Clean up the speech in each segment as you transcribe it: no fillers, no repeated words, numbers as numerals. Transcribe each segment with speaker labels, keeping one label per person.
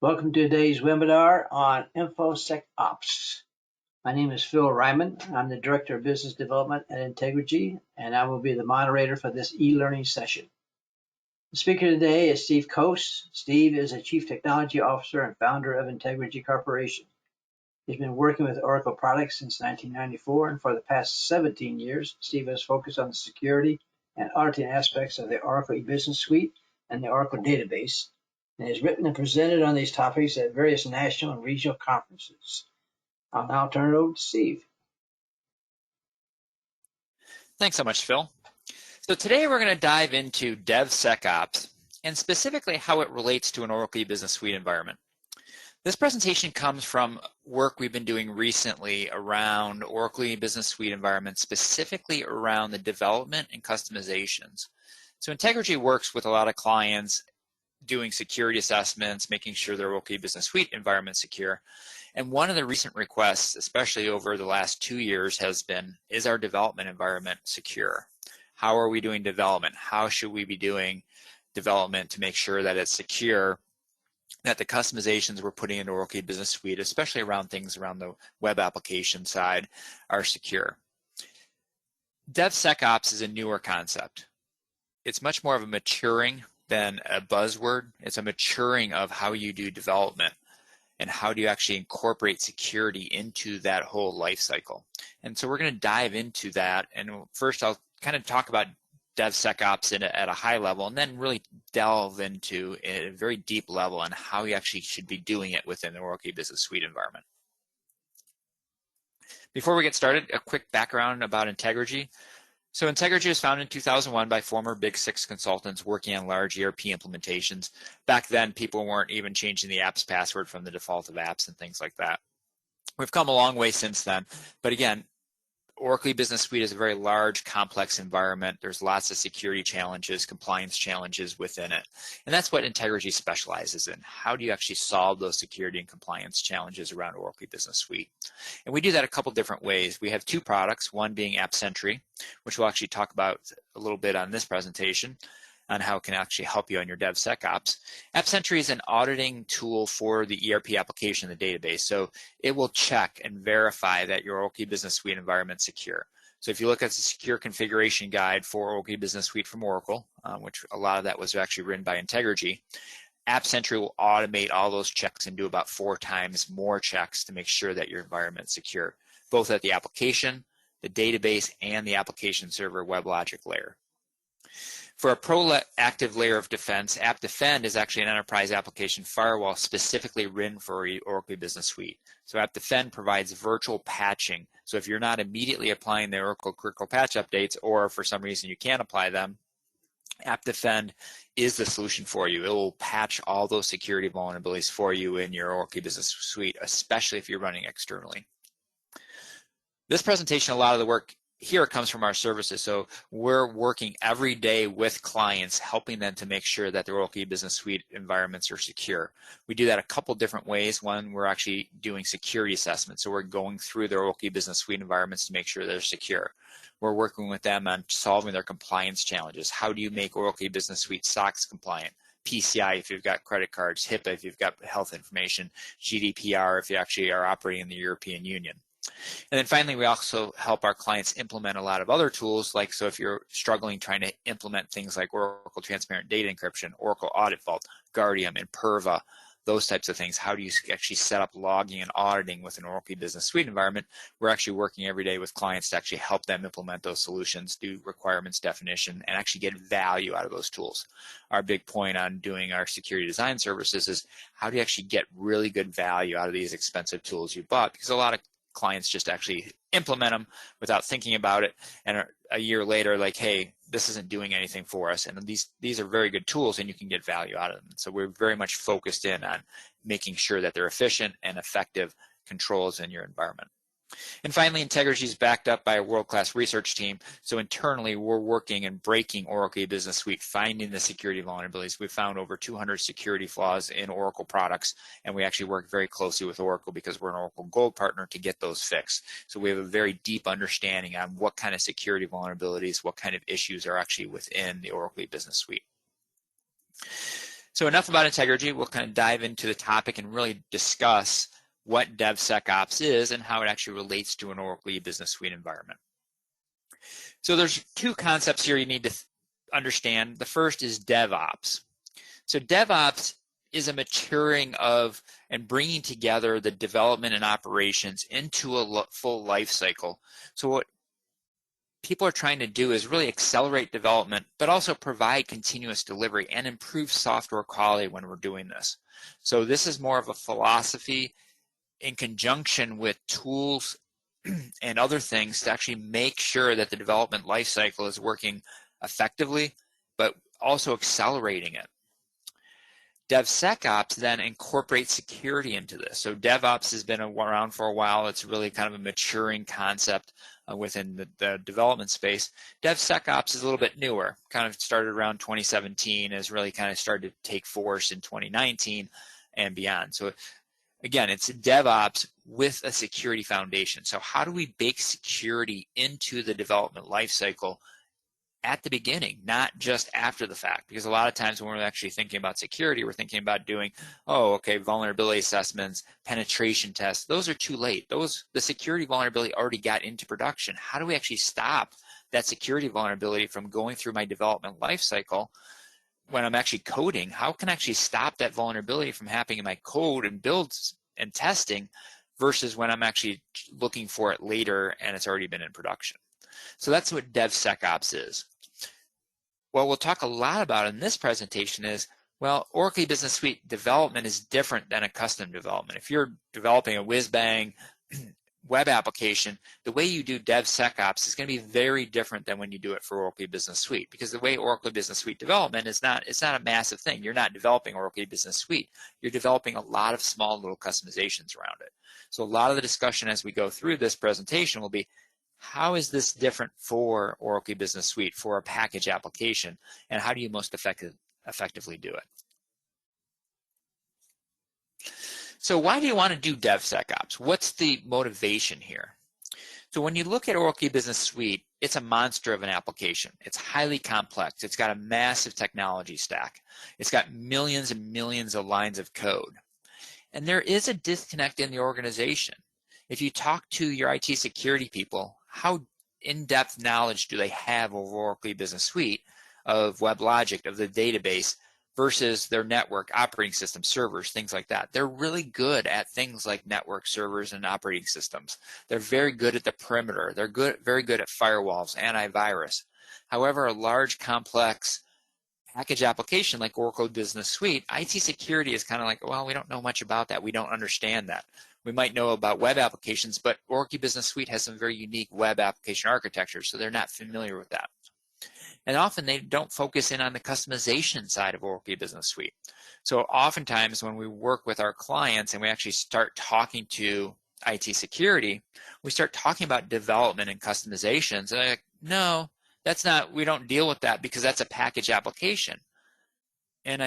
Speaker 1: Welcome to today's webinar on DevSecOps. My name is Phil Ryman. I'm the Director of Business Development at Integrity, and I will be the moderator for this e-learning session. The speaker today is Steve Coase. Steve is a Chief Technology Officer and founder of Integrity Corporation. He's been working with Oracle products since 1994, and for the past 17 years, Steve has focused on the security and auditing aspects of the Oracle eBusiness Suite and the Oracle database, and has written and presented on these topics at various national and regional conferences. I'll now turn it over to Steve.
Speaker 2: Thanks so much, Phil. So today we're going to dive into DevSecOps and specifically how it relates to an Oracle eBusiness Suite environment. This presentation comes from work we've been doing recently around Oracle eBusiness Suite environments, specifically around the development and customizations. So Integrity works with a lot of clients doing security assessments, making sure their Oracle eBusiness Suite environment secure. And one of the recent requests, especially over the last 2 years, has been, is our development environment secure? How are we doing development? How should we be doing development to make sure that it's secure, that the customizations we're putting into Oracle eBusiness Suite, especially around things around the web application side, are secure? DevSecOps is a newer concept. It's much more of a maturing than a buzzword. It's a maturing of how you do development and how do you actually incorporate security into that whole life cycle. And so we're going to dive into that. And first I'll kind of talk about DevSecOps at a high level and then really delve into a very deep level on how you actually should be doing it within the Oracle eBusiness Suite environment. Before we get started, a quick background about Integrity. So Integrity was founded in 2001 by former Big Six consultants working on large ERP implementations. Back then, people weren't even changing the app's password from the default of apps and things like that. We've come a long way since then. But again, Oracle eBusiness Suite is a very large, complex environment. There's lots of security challenges, compliance challenges within it. And that's what Integrity specializes in. How do you actually solve those security and compliance challenges around Oracle eBusiness Suite? And we do that a couple different ways. We have two products, one being Appsentry, which we'll actually talk about a little bit on this presentation, on how it can actually help you on your DevSecOps. Appsentry is an auditing tool for the ERP application, the database. So it will check and verify that your Oracle eBusiness Suite environment is secure. So if you look at the secure configuration guide for Oracle eBusiness Suite from Oracle, which a lot of that was actually written by Integrity, Appsentry will automate all those checks and do about 4 times more checks to make sure that your environment is secure, both at the application, the database, and the application server WebLogic layer. For a proactive layer of defense, AppDefend is actually an enterprise application firewall specifically written for Oracle eBusiness Suite. So AppDefend provides virtual patching. So if you're not immediately applying the Oracle critical patch updates, or for some reason you can't apply them, AppDefend is the solution for you. It will patch all those security vulnerabilities for you in your Oracle eBusiness Suite, especially if you're running externally. This presentation, a lot of the work here comes from our services. So we're working every day with clients, helping them to make sure that their Oracle eBusiness Suite environments are secure. We do that a couple different ways. One, we're actually doing security assessments. So we're going through their Oracle eBusiness Suite environments to make sure they're secure. We're working with them on solving their compliance challenges. How do you make Oracle eBusiness Suite SOX compliant? PCI if you've got credit cards, HIPAA if you've got health information, GDPR if you actually are operating in the European Union. And then finally, we also help our clients implement a lot of other tools, like so if you're struggling trying to implement things like Oracle Transparent Data Encryption, Oracle Audit Vault, Guardium, Imperva, those types of things. How do you actually set up logging and auditing with an Oracle eBusiness Suite environment? We're actually working every day with clients to actually help them implement those solutions, do requirements definition, and actually get value out of those tools. Our big point on doing our security design services is how do you actually get really good value out of these expensive tools you bought? Because a lot of clients just actually implement them without thinking about it, and a year later like, hey, this isn't doing anything for us, and these are very good tools and you can get value out of them. So we're very much focused in on making sure that they're efficient and effective controls in your environment. And finally, Integrity is backed up by a world-class research team. So internally, we're working and breaking Oracle eBusiness Suite, finding the security vulnerabilities. We've found over 200 security flaws in Oracle products, and we actually work very closely with Oracle because we're an Oracle Gold partner to get those fixed. So we have a very deep understanding on what kind of security vulnerabilities, what kind of issues are actually within the Oracle eBusiness Suite. So enough about integrity. We'll kind of dive into the topic and really discuss what DevSecOps is and how it actually relates to an Oracle E-Business Suite environment. So there's two concepts here you need to understand. The first is DevOps. So DevOps is a maturing of and bringing together the development and operations into a full life cycle. So what people are trying to do is really accelerate development, but also provide continuous delivery and improve software quality when we're doing this. So this is more of a philosophy in conjunction with tools and other things to actually make sure that the development lifecycle is working effectively, but also accelerating it. DevSecOps then incorporates security into this. So DevOps has been around for a while. It's really kind of a maturing concept within the development space. DevSecOps is a little bit newer, kind of started around 2017, has really kind of started to take force in 2019 and beyond. So again, it's DevOps with a security foundation. So how do we bake security into the development lifecycle at the beginning, not just after the fact? Because a lot of times when we're actually thinking about security, we're thinking about doing, vulnerability assessments, penetration tests. Those are too late. The security vulnerability already got into production. How do we actually stop that security vulnerability from going through my development lifecycle when I'm actually coding? How can I actually stop that vulnerability from happening in my code and builds and testing versus when I'm actually looking for it later and it's already been in production? So that's what DevSecOps is. What we'll talk a lot about in this presentation is, well, Oracle Business Suite development is different than a custom development. If you're developing a whiz-bang web application, the way you do DevSecOps is going to be very different than when you do it for Oracle Business Suite, because the way Oracle Business Suite development is it's not a massive thing. You're not developing Oracle Business Suite. You're developing a lot of small little customizations around it. So a lot of the discussion as we go through this presentation will be, how is this different for Oracle Business Suite, for a package application, and how do you most effectively do it? So why do you want to do DevSecOps? What's the motivation here? So when you look at Oracle Business Suite, it's a monster of an application. It's highly complex. It's got a massive technology stack. It's got millions and millions of lines of code. And there is a disconnect in the organization. If you talk to your IT security people, how in-depth knowledge do they have of Oracle Business Suite, of WebLogic, of the database, versus their network, operating system, servers, things like that? They're really good at things like network servers and operating systems. They're very good at the perimeter. They're very good at firewalls, antivirus. However, a large, complex package application like Oracle Business Suite, IT security is kind of like, well, we don't know much about that. We don't understand that. We might know about web applications, but Oracle Business Suite has some very unique web application architecture, so they're not familiar with that. And often they don't focus in on the customization side of Oracle Business Suite. So oftentimes when we work with our clients and we actually start talking to IT security, we start talking about development and customizations, and they're like, no, that's not, we don't deal with that because that's a package application. And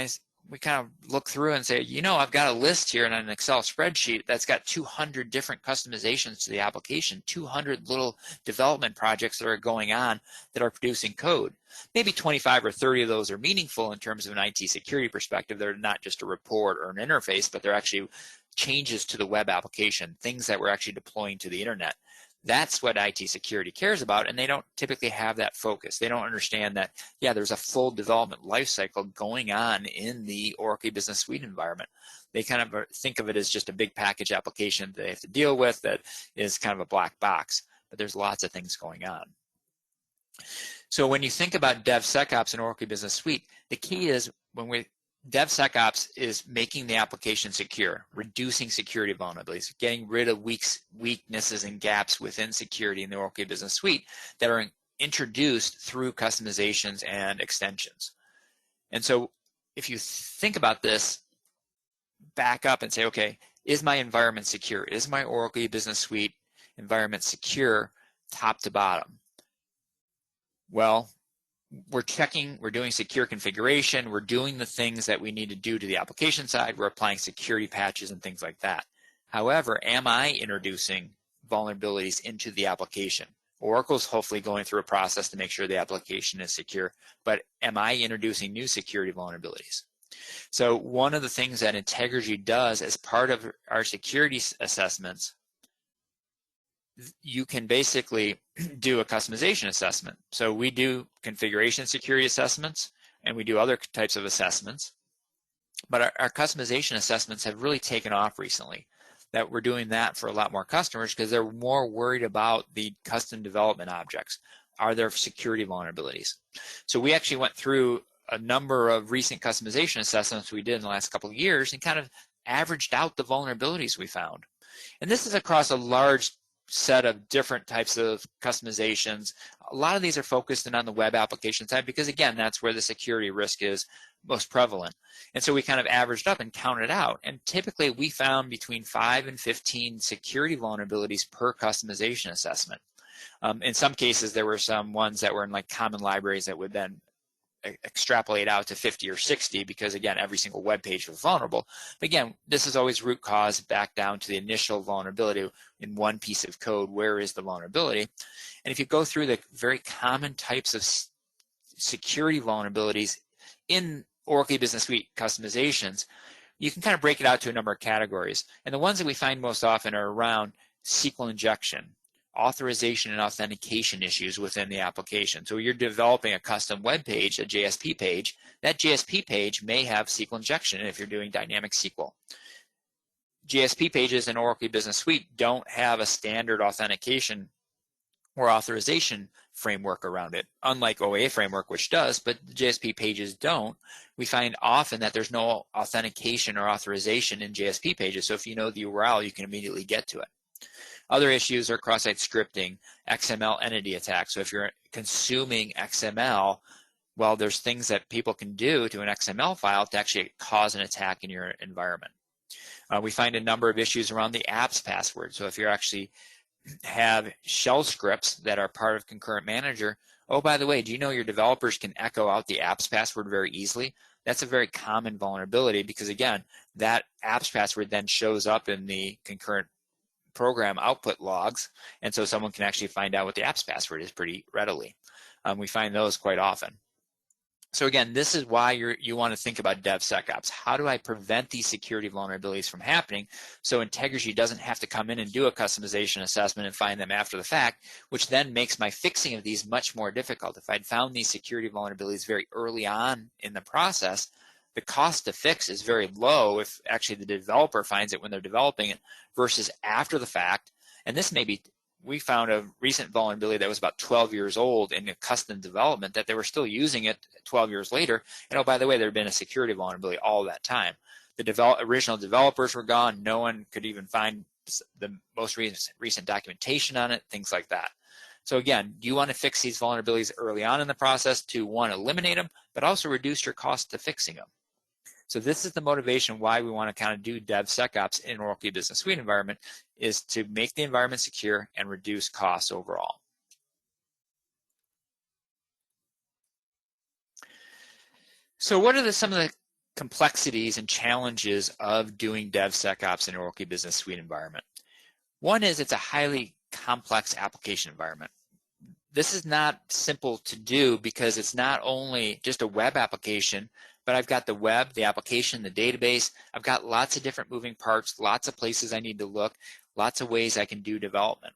Speaker 2: we kind of look through and say, I've got a list here in an Excel spreadsheet that's got 200 different customizations to the application, 200 little development projects that are going on that are producing code. Maybe 25 or 30 of those are meaningful in terms of an IT security perspective. They're not just a report or an interface, but they're actually changes to the web application, things that we're actually deploying to the internet. That's what IT security cares about, and they don't typically have that focus. They don't understand that, there's a full development lifecycle going on in the Oracle Business Suite environment. They kind of think of it as just a big package application that they have to deal with that is kind of a black box, but there's lots of things going on. So when you think about DevSecOps and Oracle Business Suite, the key is DevSecOps is making the application secure, reducing security vulnerabilities, getting rid of weaknesses and gaps within security in the Oracle Business Suite that are introduced through customizations and extensions. And so if you think about this, back up and say, okay, is my environment secure? Is my Oracle Business Suite environment secure top to bottom? Well, we're checking, we're doing secure configuration, we're doing the things that we need to do to the application side, we're applying security patches and things like that. However, am I introducing vulnerabilities into the application? Oracle's hopefully going through a process to make sure the application is secure, but am I introducing new security vulnerabilities? So one of the things that Integrity does as part of our security assessments, you can basically do a customization assessment. So we do configuration security assessments, and we do other types of assessments. But our customization assessments have really taken off recently. That we're doing that for a lot more customers because they're more worried about the custom development objects. Are there security vulnerabilities? So we actually went through a number of recent customization assessments we did in the last couple of years and kind of averaged out the vulnerabilities we found. And this is across a large set of different types of customizations. A lot of these are focused in on the web application side because, again, that's where the security risk is most prevalent. And so we kind of averaged up and counted out. And typically we found between 5 and 15 security vulnerabilities per customization assessment. In some cases, there were some ones that were in like common libraries that would then extrapolate out to 50 or 60 because, again, every single web page was vulnerable. But again, this is always root cause back down to the initial vulnerability in one piece of code. Where is the vulnerability? And if you go through the very common types of security vulnerabilities in Oracle Business Suite customizations, you can kind of break it out to a number of categories. And the ones that we find most often are around SQL injection, authorization and authentication issues within the application. So you're developing a custom web page, a JSP page. That JSP page may have SQL injection if you're doing dynamic SQL. JSP pages in Oracle Business Suite don't have a standard authentication or authorization framework around it, unlike OA framework, which does, but the JSP pages don't. We find often that there's no authentication or authorization in JSP pages. So if you know the URL, you can immediately get to it. Other issues are cross-site scripting, XML entity attacks. So if you're consuming XML, well, there's things that people can do to an XML file to actually cause an attack in your environment. We find a number of issues around the apps password. So if you actually have shell scripts that are part of Concurrent Manager, oh, by the way, do you know your developers can echo out the apps password very easily? That's a very common vulnerability because, again, that apps password then shows up in the concurrent program output logs, and so someone can actually find out what the apps password is pretty readily. We find those quite often. So again, this is why you want to think about DevSecOps. How do I prevent these security vulnerabilities from happening so Integrity doesn't have to come in and do a customization assessment and find them after the fact, which then makes my fixing of these much more difficult. If I'd found these security vulnerabilities very early on in the process, the cost to fix is very low if actually the developer finds it when they're developing it versus after the fact. And this may be, we found a recent vulnerability that was about 12 years old in a custom development that they were still using it 12 years later. And oh, by the way, there had been a security vulnerability all that time. The original developers were gone. No one could even find the most recent documentation on it, things like that. So again, you want to fix these vulnerabilities early on in the process to, one, eliminate them, but also reduce your cost to fixing them. So this is the motivation why we want to kind of do DevSecOps in Oracle Business Suite environment, is to make the environment secure and reduce costs overall. So what are some of the complexities and challenges of doing DevSecOps in Oracle Business Suite environment? One is it's a highly complex application environment. This is not simple to do because it's not only just a web application, but I've got the web, the application, the database. I've got lots of different moving parts, lots of places I need to look, lots of ways I can do development.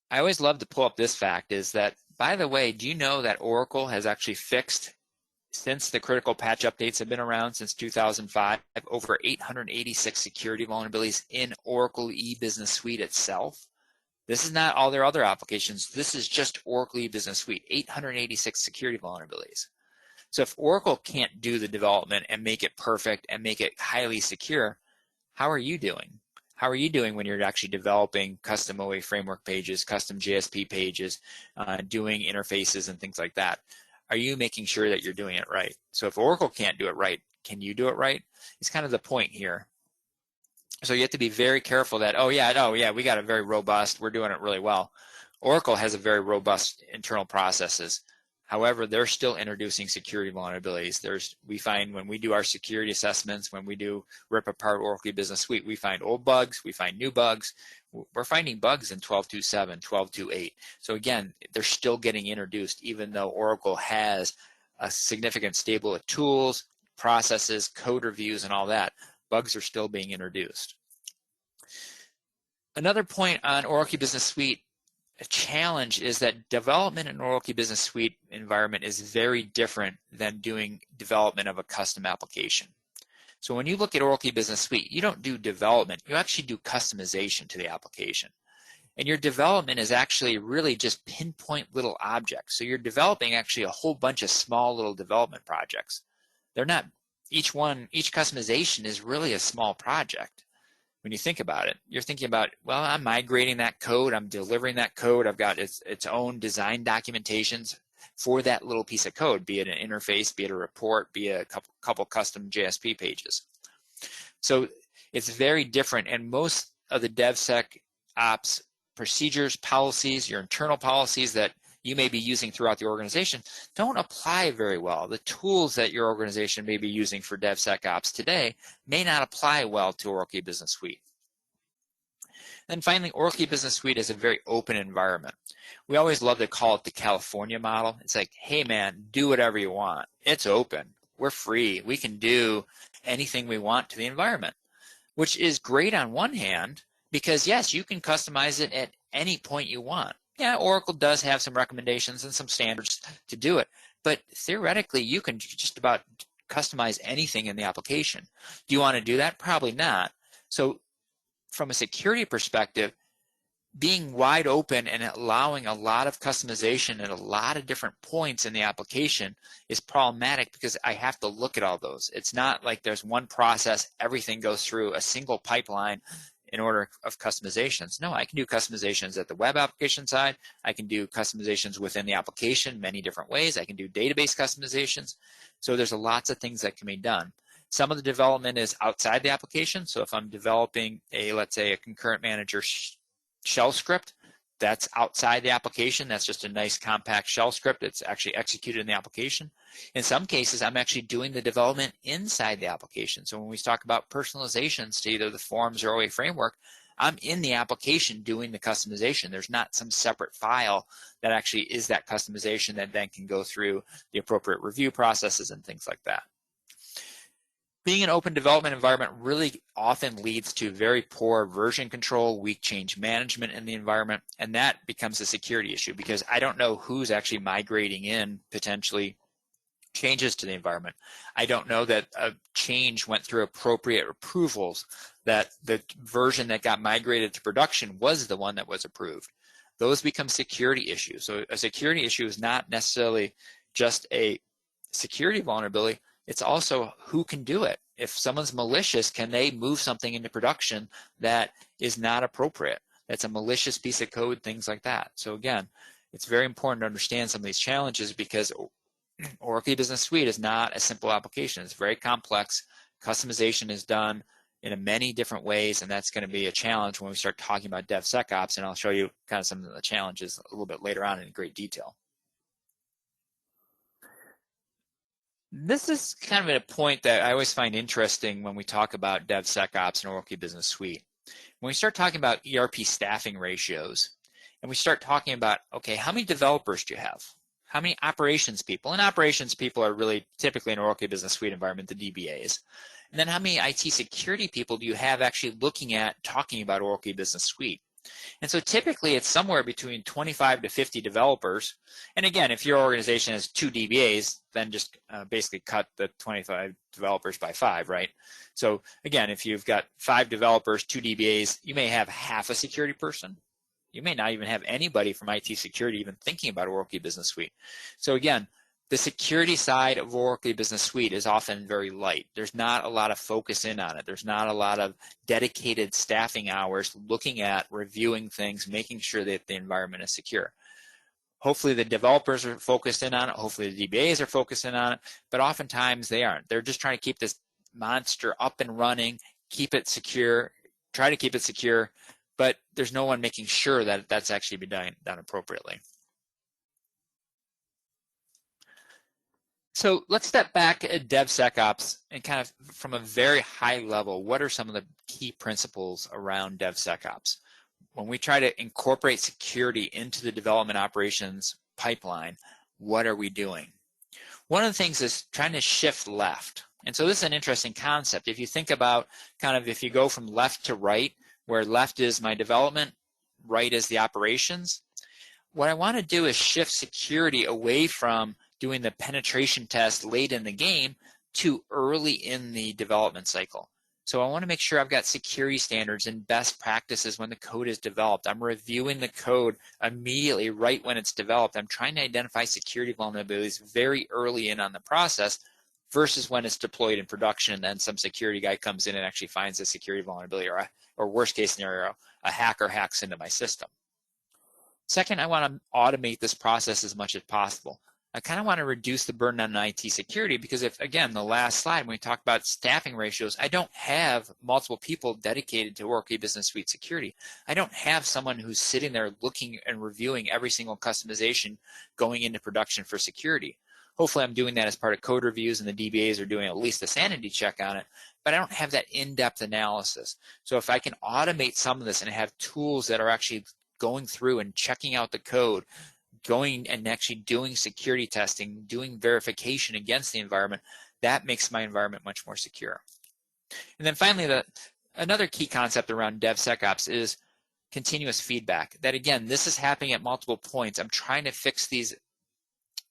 Speaker 2: I always love to pull up this fact is that, by the way, do you know that Oracle has actually fixed, since the critical patch updates have been around since 2005, over 886 security vulnerabilities in Oracle eBusiness Suite itself? This is not all their other applications. This is just Oracle eBusiness Suite, 886 security vulnerabilities. So if Oracle can't do the development and make it perfect and make it highly secure, how are you doing? How are you doing when you're actually developing custom OA framework pages, custom JSP pages, doing interfaces and things like that? Are you making sure that you're doing it right? So if Oracle can't do it right, can you do it right? It's kind of the point here. So you have to be very careful that, oh yeah, we got a very robust, we're doing it really well. Oracle has a very robust internal processes. However, they're still introducing security vulnerabilities. We find when we do our security assessments, when we do rip apart Oracle Business Suite, we find old bugs, we find new bugs. We're finding bugs in 12.2.7, 12.2.8. So again, they're still getting introduced even though Oracle has a significant stable of tools, processes, code reviews, and all that, bugs are still being introduced. Another point on Oracle Business Suite, a challenge is that development in Oracle Business Suite environment is very different than doing development of a custom application. So when you look at Oracle Business Suite, you don't do development, you actually do customization to the application. And your development is actually really just pinpoint little objects. So you're developing actually a whole bunch of small little development projects. They're not, each customization is really a small project. When you think about it, you're thinking about, well, I'm migrating that code, I'm delivering that code, I've got its own design documentations for that little piece of code, be it an interface, be it a report, be it a couple custom JSP pages. So it's very different, and most of the DevSecOps procedures, policies, your internal policies that you may be using throughout the organization don't apply very well. The tools that your organization may be using for DevSecOps today may not apply well to Oracle Business Suite. And then finally, Oracle Business Suite is a very open environment. We always love to call it the California model. It's like, hey man, do whatever you want. It's open. We're free. We can do anything we want to the environment, which is great on one hand, because yes, you can customize it at any point you want. Yeah, Oracle does have some recommendations and some standards to do it, but theoretically you can just about customize anything in the application. Do you want to do that? Probably not. So from a security perspective, being wide open and allowing a lot of customization at a lot of different points in the application is problematic because I have to look at all those. It's not like there's one process, everything goes through a single pipeline in order of customizations. No, I can do customizations at the web application side. I can do customizations within the application many different ways. I can do database customizations. So there's lots of things that can be done. Some of the development is outside the application. So if I'm developing let's say a concurrent manager shell script, that's outside the application. That's just a nice compact shell script. It's actually executed in the application. In some cases, I'm actually doing the development inside the application. So when we talk about personalizations to either the forms or OA framework, I'm in the application doing the customization. There's not some separate file that actually is that customization that then can go through the appropriate review processes and things like that. Being an open development environment really often leads to very poor version control, weak change management in the environment, and that becomes a security issue because I don't know who's actually migrating in potentially changes to the environment. I don't know that a change went through appropriate approvals, that the version that got migrated to production was the one that was approved. Those become security issues. So a security issue is not necessarily just a security vulnerability, it's also who can do it. If someone's malicious, can they move something into production that is not appropriate? That's a malicious piece of code, things like that. So again, it's very important to understand some of these challenges because Oracle Business Suite is not a simple application. It's very complex. Customization is done in many different ways, and that's going to be a challenge when we start talking about DevSecOps, and I'll show you kind of some of the challenges a little bit later on in great detail. This is kind of a point that I always find interesting when we talk about DevSecOps and Oracle Business Suite. When we start talking about ERP staffing ratios, and we start talking about, okay, how many developers do you have? How many operations people? And operations people are really typically in Oracle Business Suite environment, the DBAs. And then how many IT security people do you have actually looking at talking about Oracle Business Suite? And so typically it's somewhere between 25 to 50 developers. And again, if your organization has 2 DBAs, then just basically cut the 25 developers by 5, right? So again, if you've got 5 developers, 2 DBAs, you may have half a security person. You may not even have anybody from IT security even thinking about Oracle Business Suite. So again, the security side of Oracle Business Suite is often very light. There's not a lot of focus in on it. There's not a lot of dedicated staffing hours looking at, reviewing things, making sure that the environment is secure. Hopefully the developers are focused in on it. Hopefully the DBAs are focused in on it, but oftentimes they aren't. They're just trying to keep this monster up and running, keep it secure, try to keep it secure, but there's no one making sure that that's actually being done appropriately. So let's step back at DevSecOps and kind of from a very high level, what are some of the key principles around DevSecOps? When we try to incorporate security into the development operations pipeline, what are we doing? One of the things is trying to shift left. And so this is an interesting concept. If you think about kind of if you go from left to right, where left is my development, right is the operations, what I want to do is shift security away from doing the penetration test late in the game to early in the development cycle. So I want to make sure I've got security standards and best practices when the code is developed. I'm reviewing the code immediately right when it's developed. I'm trying to identify security vulnerabilities very early in on the process versus when it's deployed in production and then some security guy comes in and actually finds a security vulnerability, or worst case scenario, a hacker hacks into my system. Second, I want to automate this process as much as possible. I kind of want to reduce the burden on IT security because if, again, the last slide, when we talk about staffing ratios, I don't have multiple people dedicated to Oracle Business Suite security. I don't have someone who's sitting there looking and reviewing every single customization going into production for security. Hopefully I'm doing that as part of code reviews and the DBAs are doing at least a sanity check on it, but I don't have that in-depth analysis. So if I can automate some of this and have tools that are actually going through and checking out the code, going and actually doing security testing, doing verification against the environment, that makes my environment much more secure. And then finally, another key concept around DevSecOps is continuous feedback. That again, this is happening at multiple points. I'm trying to fix these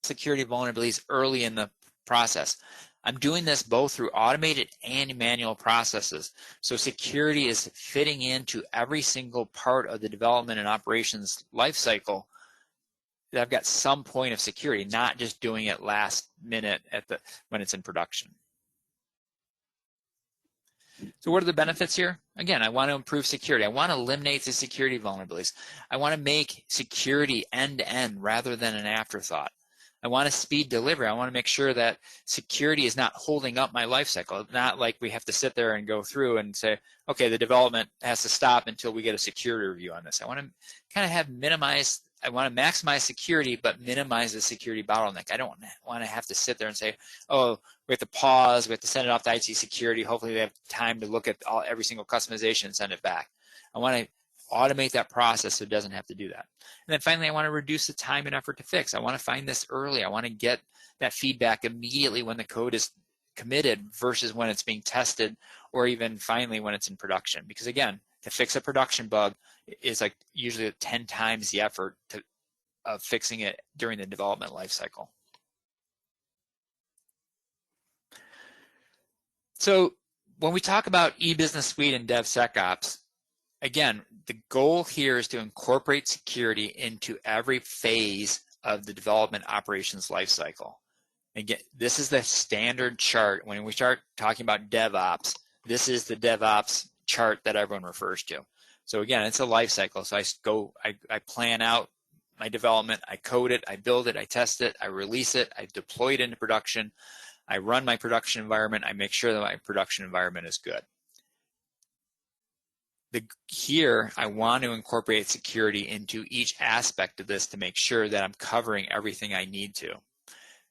Speaker 2: security vulnerabilities early in the process. I'm doing this both through automated and manual processes. So security is fitting into every single part of the development and operations lifecycle. I've got some point of security, not just doing it last minute when it's in production. So what are the benefits here? Again, I want to improve security. I want to eliminate the security vulnerabilities. I want to make security end-to-end rather than an afterthought. I want to speed delivery. I want to make sure that security is not holding up my lifecycle. Not like we have to sit there and go through and say, okay, the development has to stop until we get a security review on this. I want to kind of have minimized. I want to maximize security, but minimize the security bottleneck. I don't want to have to sit there and say, oh, we have to pause, we have to send it off to IT security. Hopefully they have time to look at every single customization and send it back. I want to automate that process so it doesn't have to do that. And then finally, I want to reduce the time and effort to fix. I want to find this early. I want to get that feedback immediately when the code is committed versus when it's being tested, or even finally when it's in production. Because again, to fix a production bug is like usually 10 times the effort of fixing it during the development lifecycle. So when we talk about e-business suite and DevSecOps, again, the goal here is to incorporate security into every phase of the development operations lifecycle. Again, this is the standard chart. When we start talking about DevOps, this is the DevOps chart that everyone refers to. So again, it's a lifecycle. So I plan out my development, I code it, I build it, I test it, I release it, I deploy it into production, I run my production environment, I make sure that my production environment is good. Here, I want to incorporate security into each aspect of this to make sure that I'm covering everything I need to.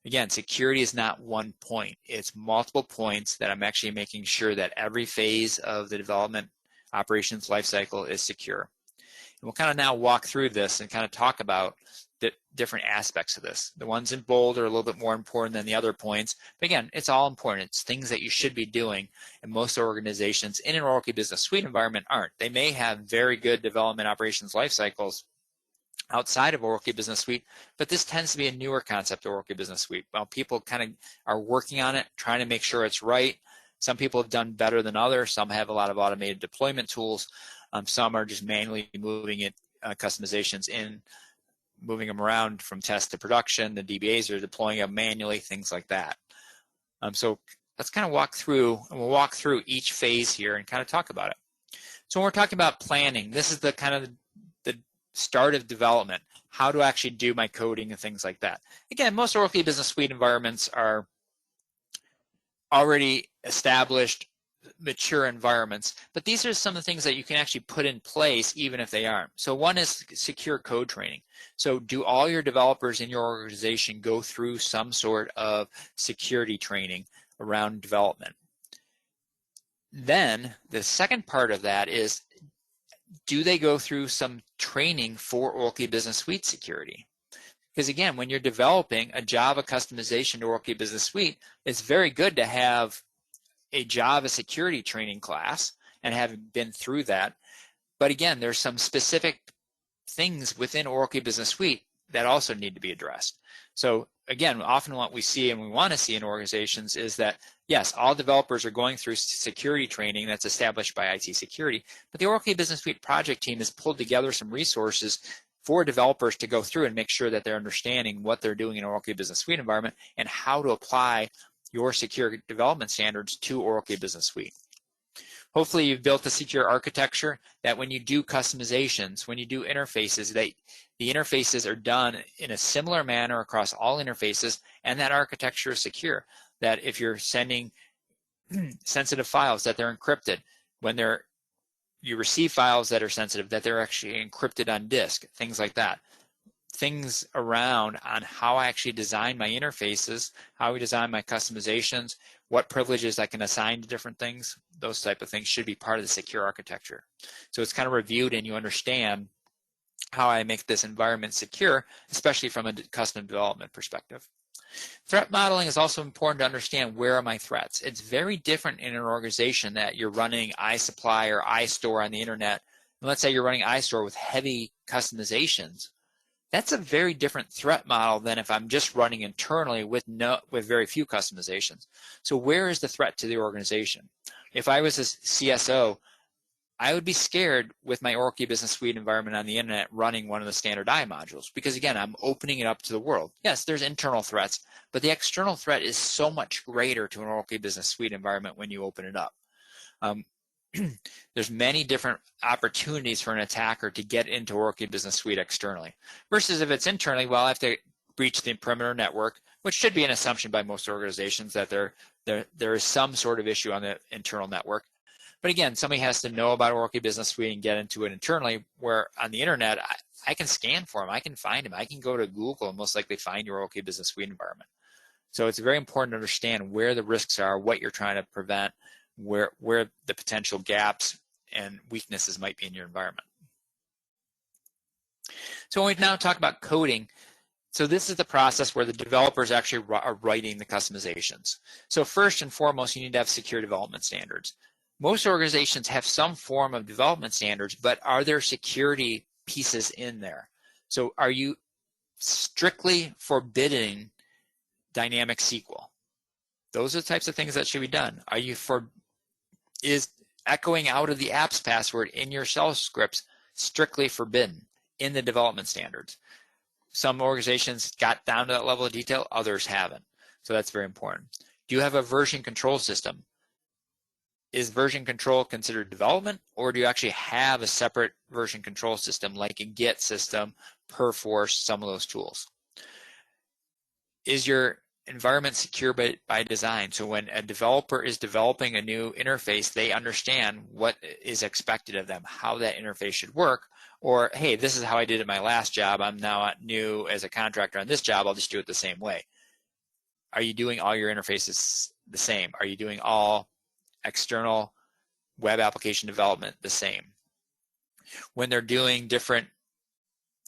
Speaker 2: Again, security is not one point. It's multiple points that I'm actually making sure that every phase of the development operations lifecycle is secure. And we'll kind of now walk through this and kind of talk about the different aspects of this. The ones in bold are a little bit more important than the other points. But again, it's all important. It's things that you should be doing, and most organizations in an Oracle Business Suite environment aren't. They may have very good development operations lifecycles outside of Oracle Business Suite, but this tends to be a newer concept of Oracle Business Suite. While people kind of are working on it, trying to make sure it's right. Some people have done better than others. Some have a lot of automated deployment tools. Some are just manually moving it, customizations in, moving them around from test to production. The DBAs are deploying them manually, things like that. So let's kind of walk through, and we'll walk through each phase here and kind of talk about it. So when we're talking about planning, this is the kind of the start of development, how to actually do my coding and things like that. Again, most Oracle Business Suite environments are already established, mature environments, but these are some of the things that you can actually put in place even if they aren't. So one is secure code training. So do all your developers in your organization go through some sort of security training around development? Then the second part of that is, do they go through some training for Oracle Business Suite security? Because again, when you're developing a Java customization to Oracle Business Suite, it's very good to have a Java security training class and having been through that. But again, there's some specific things within Oracle Business Suite that also need to be addressed. So again, often what we see and we want to see in organizations is that, yes, all developers are going through security training that's established by IT security, but the Oracle Business Suite project team has pulled together some resources for developers to go through and make sure that they're understanding what they're doing in Oracle Business Suite environment and how to apply your secure development standards to Oracle Business Suite. Hopefully you've built a secure architecture that when you do customizations, when you do interfaces, that the interfaces are done in a similar manner across all interfaces, and that architecture is secure. That if you're sending sensitive files, that they're encrypted. When you receive files that are sensitive, that they're actually encrypted on disk, things like that. Things around on how I actually design my interfaces, how we design my customizations, what privileges I can assign to different things, those type of things should be part of the secure architecture. So it's kind of reviewed and you understand how I make this environment secure, especially from a custom development perspective. Threat modeling is also important to understand where are my threats. It's very different in an organization that you're running iSupply or iStore on the internet. And let's say you're running iStore with heavy customizations. That's a very different threat model than if I'm just running internally with very few customizations. So where is the threat to the organization? If I was a CSO, I would be scared with my Oracle Business Suite environment on the internet running one of the standard I modules, because again, I'm opening it up to the world. Yes, there's internal threats, but the external threat is so much greater to an Oracle Business Suite environment when you open it up. There's many different opportunities for an attacker to get into Oracle Business Suite externally, versus if it's internally, well, I have to breach the perimeter network, which should be an assumption by most organizations that there is some sort of issue on the internal network. But again, somebody has to know about Oracle Business Suite and get into it internally, where on the internet, I can scan for them, I can find them, I can go to Google and most likely find your Oracle Business Suite environment. So it's very important to understand where the risks are, what you're trying to prevent, where the potential gaps and weaknesses might be in your environment. So when we now talk about coding, so this is the process where the developers actually are writing the customizations. So first and foremost, you need to have secure development standards. Most organizations have some form of development standards, but are there security pieces in there? So are you strictly forbidding dynamic SQL? Those are the types of things that should be done. Is echoing out of the app's password in your shell scripts strictly forbidden in the development standards? Some organizations got down to that level of detail, others haven't. So that's very important. Do you have a version control system? Is version control considered development, or do you actually have a separate version control system like a Git system, Perforce, some of those tools? Is your environment secure by design? So when a developer is developing a new interface, they understand what is expected of them, how that interface should work, or hey, this is how I did it my last job, I'm now new as a contractor on this job, I'll just do it the same way. Are you doing all your interfaces the same? Are you doing all external web application development the same? When they're doing different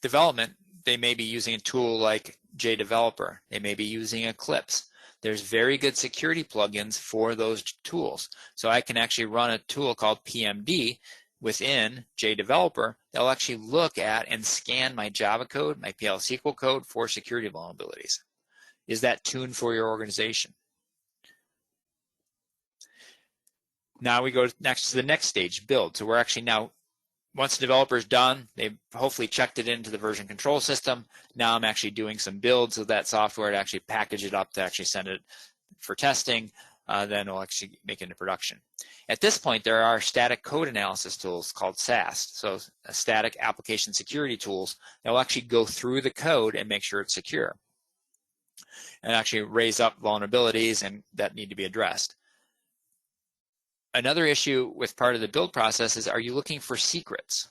Speaker 2: development, they may be using a tool like JDeveloper. They may be using Eclipse. There's very good security plugins for those tools. So I can actually run a tool called PMD within JDeveloper that'll actually look at and scan my Java code, my PL SQL code for security vulnerabilities. Is that tuned for your organization? Now we go next to the next stage, build. So we're actually now, once the developer's done, they've hopefully checked it into the version control system. Now I'm actually doing some builds of that software to actually package it up to actually send it for testing. Then we'll actually make it into production. At this point, there are static code analysis tools called SAST, so static application security tools that will actually go through the code and make sure it's secure and actually raise up vulnerabilities and that need to be addressed. Another issue with part of the build process is, are you looking for secrets?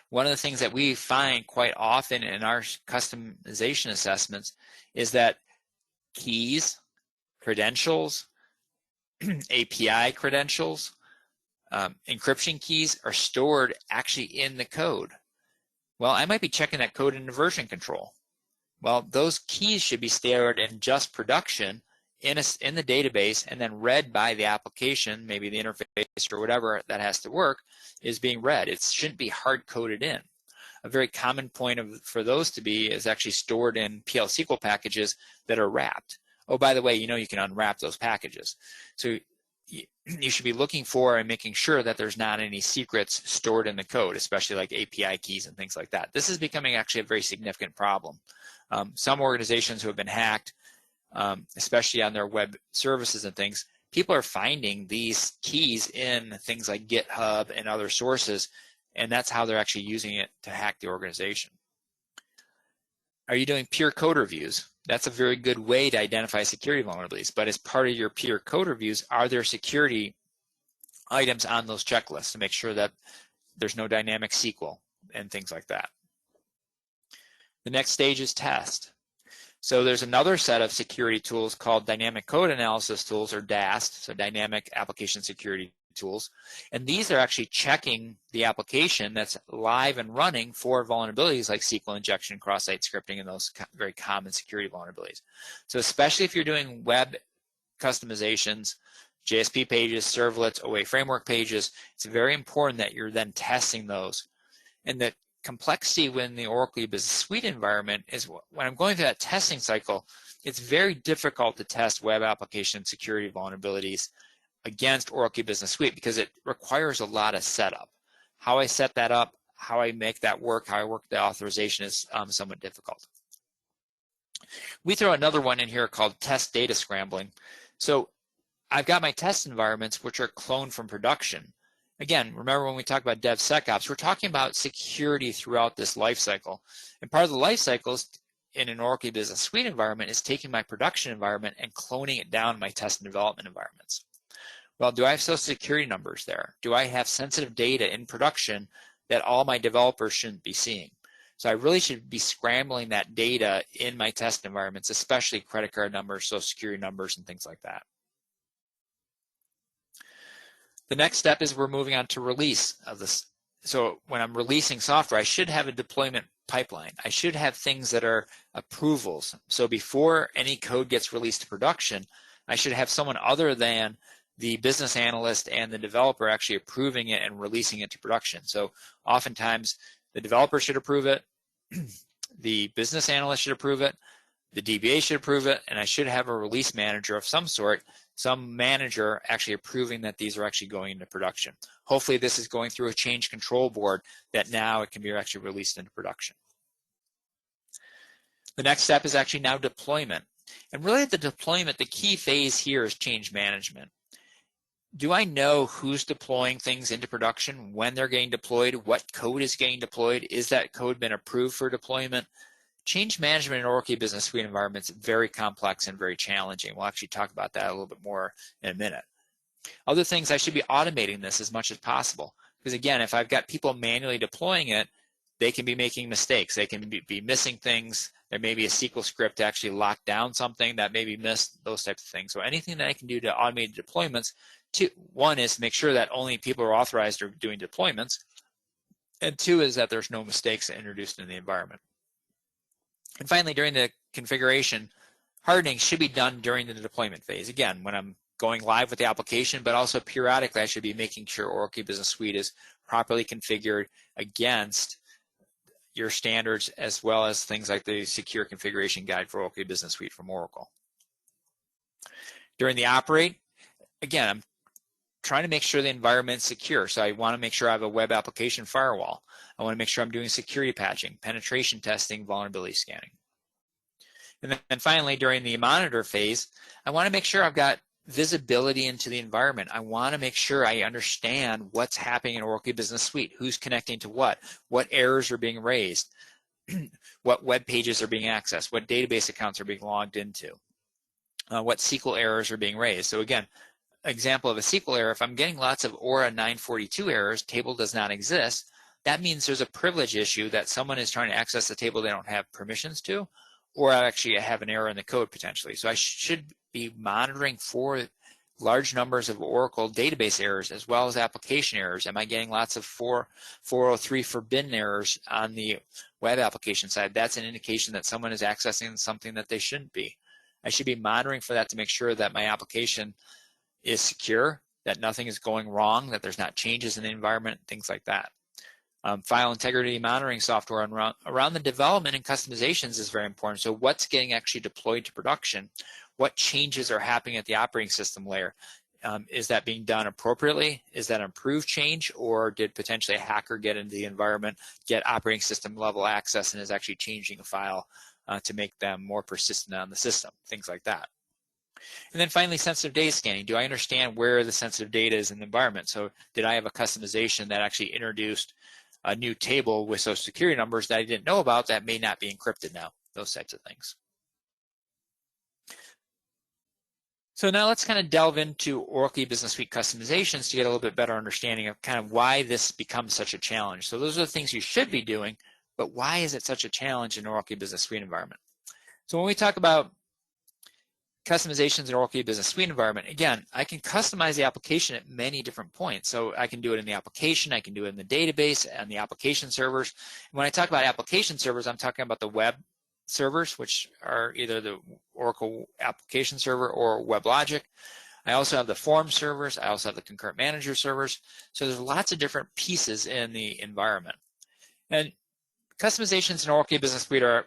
Speaker 2: One of the things that we find quite often in our customization assessments is that keys, credentials, API credentials, encryption keys are stored actually in the code. Well, I might be checking that code into version control. Well, those keys should be stored in just production in the database and then read by the application, maybe the interface or whatever that has to work is being read. It shouldn't be hard-coded in. A very common point for those to be is actually stored in PL SQL packages that are wrapped. Oh, by the way, you know you can unwrap those packages. So you should be looking for and making sure that there's not any secrets stored in the code, especially like API keys and things like that. This is becoming actually a very significant problem. Some organizations who have been hacked, especially on their web services and things, people are finding these keys in things like GitHub and other sources, and that's how they're actually using it to hack the organization. Are you doing peer code reviews? That's a very good way to identify security vulnerabilities, but as part of your peer code reviews, are there security items on those checklists to make sure that there's no dynamic SQL and things like that? The next stage is test. So there's another set of security tools called dynamic code analysis tools, or DAST, so dynamic application security tools. And these are actually checking the application that's live and running for vulnerabilities like SQL injection, cross-site scripting, and those very common security vulnerabilities. So especially if you're doing web customizations, JSP pages, servlets, OA framework pages, it's very important that you're then testing those. And the complexity when the Oracle EBS Suite environment is when I'm going through that testing cycle, it's very difficult to test web application security vulnerabilities against Oracle Business Suite because it requires a lot of setup. How I set that up, how I make that work, how I work the authorization is somewhat difficult. We throw another one in here called test data scrambling. So I've got my test environments which are cloned from production. Again, remember when we talk about DevSecOps, we're talking about security throughout this lifecycle. And part of the lifecycle in an Oracle Business Suite environment is taking my production environment and cloning it down in my test and development environments. Well, do I have social security numbers there? Do I have sensitive data in production that all my developers shouldn't be seeing? So I really should be scrambling that data in my test environments, especially credit card numbers, social security numbers, and things like that. The next step is we're moving on to release of this. So when I'm releasing software, I should have a deployment pipeline. I should have things that are approvals. So before any code gets released to production, I should have someone other than the business analyst and the developer actually approving it and releasing it to production. So oftentimes the developer should approve it, the business analyst should approve it, the DBA should approve it, and I should have a release manager of some sort, some manager actually approving that these are actually going into production. Hopefully this is going through a change control board that now it can be actually released into production. The next step is actually now deployment. And really the deployment, the key phase here is change management. Do I know who's deploying things into production, when they're getting deployed, what code is getting deployed, is that code been approved for deployment? Change management in Oracle Business Suite environments is very complex and very challenging. We'll actually talk about that a little bit more in a minute. Other things, I should be automating this as much as possible. Because again, if I've got people manually deploying it, they can be making mistakes. They can be missing things. There may be a SQL script to actually lock down something that may be missed, those types of things. So anything that I can do to automate deployments, one is to make sure that only people who are authorized are doing deployments. And two is that there's no mistakes introduced in the environment. And finally, during the configuration, hardening should be done during the deployment phase. Again, when I'm going live with the application, but also periodically I should be making sure Oracle Business Suite is properly configured against your standards, as well as things like the secure configuration guide for Oracle Business Suite from Oracle. During the operate, again, I'm trying to make sure the environment's secure. So I want to make sure I have a web application firewall. I want to make sure I'm doing security patching, penetration testing, vulnerability scanning. And then finally, during the monitor phase, I want to make sure I've got visibility into the environment. I want to make sure I understand what's happening in Oracle Business Suite, who's connecting to what errors are being raised, what web pages are being accessed, what database accounts are being logged into, what SQL errors are being raised. So again, example of a SQL error, if I'm getting lots of ORA 942 errors, table does not exist, that means there's a privilege issue that someone is trying to access the table they don't have permissions to, or I actually have an error in the code potentially. So I should be monitoring for large numbers of Oracle database errors as well as application errors? Am I getting lots of 403 forbidden errors on the web application side? That's an indication that someone is accessing something that they shouldn't be. I should be monitoring for that to make sure that my application is secure, that nothing is going wrong, that there's not changes in the environment, things like that. File integrity monitoring software around the development and customizations is very important. So what's getting actually deployed to production? What changes are happening at the operating system layer? Is that being done appropriately? Is that improved change, or did potentially a hacker get into the environment, get operating system level access, and is actually changing a file to make them more persistent on the system, things like that. And then finally, sensitive data scanning. Do I understand where the sensitive data is in the environment? So did I have a customization that actually introduced a new table with social security numbers that I didn't know about that may not be encrypted now? Those types of things. So now let's kind of delve into Oracle E-Business Suite customizations to get a little bit better understanding of kind of why this becomes such a challenge. So those are the things you should be doing, but why is it such a challenge in Oracle E-Business Suite environment? So when we talk about customizations in Oracle E-Business Suite environment, again, I can customize the application at many different points. So I can do it in the application, I can do it in the database, and the application servers. And when I talk about application servers, I'm talking about the web servers, which are either the Oracle application server or WebLogic. I also have the form servers, I also have the concurrent manager servers. So there's lots of different pieces in the environment. And customizations in Oracle E-Business Suite are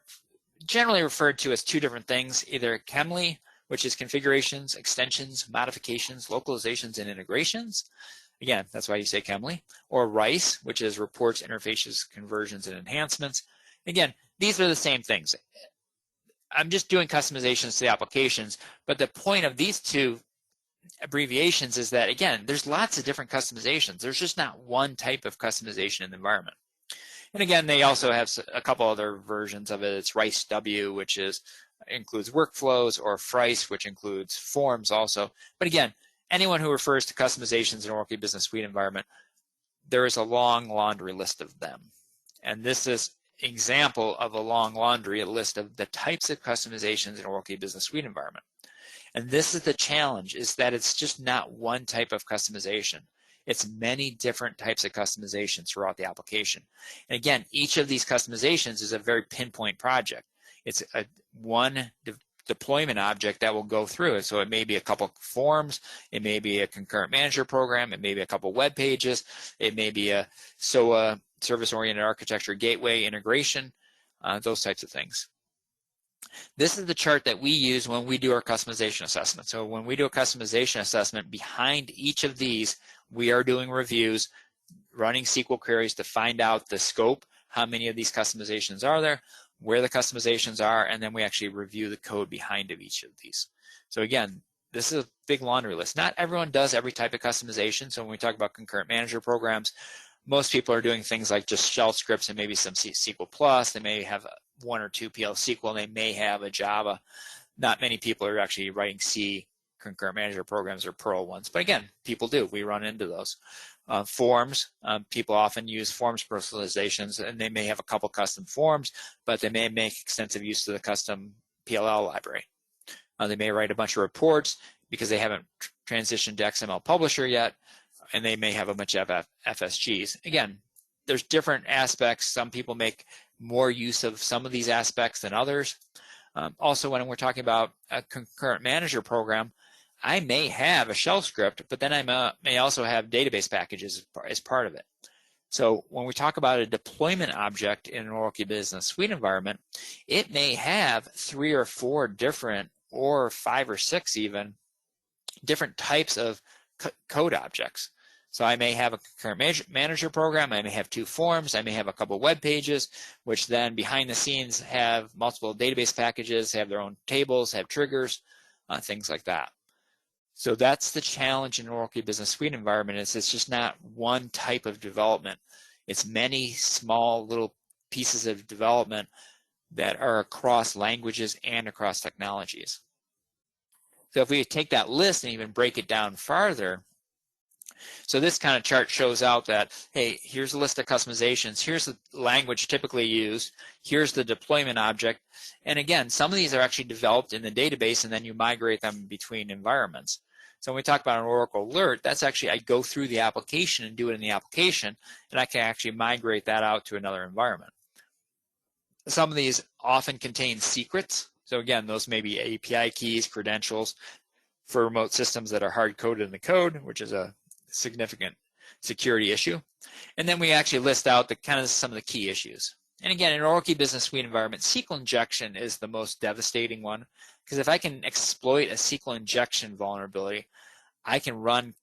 Speaker 2: generally referred to as two different things, either CEMLI, which is configurations, extensions, modifications, localizations, and integrations. Again, that's why you say CEMLI. Or RICE, which is reports, interfaces, conversions, and enhancements. Again, these are the same things. I'm just doing customizations to the applications, but the point of these two abbreviations is that, again, there's lots of different customizations. There's just not one type of customization in the environment. And again, they also have a couple other versions of it. It's RICE-W, which includes workflows, or FRICE, which includes forms also. But again, anyone who refers to customizations in Oracle Business Suite environment, there is a long laundry list of them. And this is an example of a long laundry, a list of the types of customizations in Oracle Business Suite environment. And this is the challenge, is that it's just not one type of customization. It's many different types of customizations throughout the application. And again, each of these customizations is a very pinpoint project. It's one deployment object that will go through it. So it may be a couple forms, it may be a concurrent manager program, it may be a couple web pages, it may be a SOA, service-oriented architecture gateway integration, those types of things. This is the chart that we use when we do our customization assessment. So when we do a customization assessment, behind each of these, we are doing reviews, running SQL queries to find out the scope, how many of these customizations are there, where the customizations are, and then we actually review the code behind of each of these. So again, this is a big laundry list. Not everyone does every type of customization. So when we talk about concurrent manager programs, most people are doing things like just shell scripts and maybe some SQL+. They may have one or two PL SQL, and they may have a Java. Not many people are actually writing C concurrent manager programs or Perl ones. But again, people do. We run into those. Forms, people often use forms personalizations, and they may have a couple custom forms, but they may make extensive use of the custom PLL library. They may write a bunch of reports because they haven't transitioned to XML Publisher yet, and they may have a bunch of FSGs. Again, there's different aspects. Some people make more use of some of these aspects than others. Also, when we're talking about a concurrent manager program, I may have a shell script, but then I may also have database packages as part of it. So when we talk about a deployment object in an Oracle Business Suite environment, it may have 3 or 4 different, or 5 or 6 even, different types of code objects. So I may have a concurrent manager program, I may have 2 forms, I may have a couple web pages, which then behind the scenes have multiple database packages, have their own tables, have triggers, things like that. So that's the challenge in an Oracle Business Suite environment. It's just not one type of development. It's many small little pieces of development that are across languages and across technologies. So if we take that list and even break it down farther, so this kind of chart shows out that, hey, here's a list of customizations, here's the language typically used, here's the deployment object, and again, some of these are actually developed in the database and then you migrate them between environments. So when we talk about an Oracle alert, that's actually I go through the application and do it in the application, and I can actually migrate that out to another environment. Some of these often contain secrets. So again, those may be API keys, credentials for remote systems that are hard-coded in the code, which is a significant security issue. And then we actually list out the kind of some of the key issues. And again, in an Oracle Business Suite environment, SQL injection is the most devastating one, because if I can exploit a SQL injection vulnerability, I can run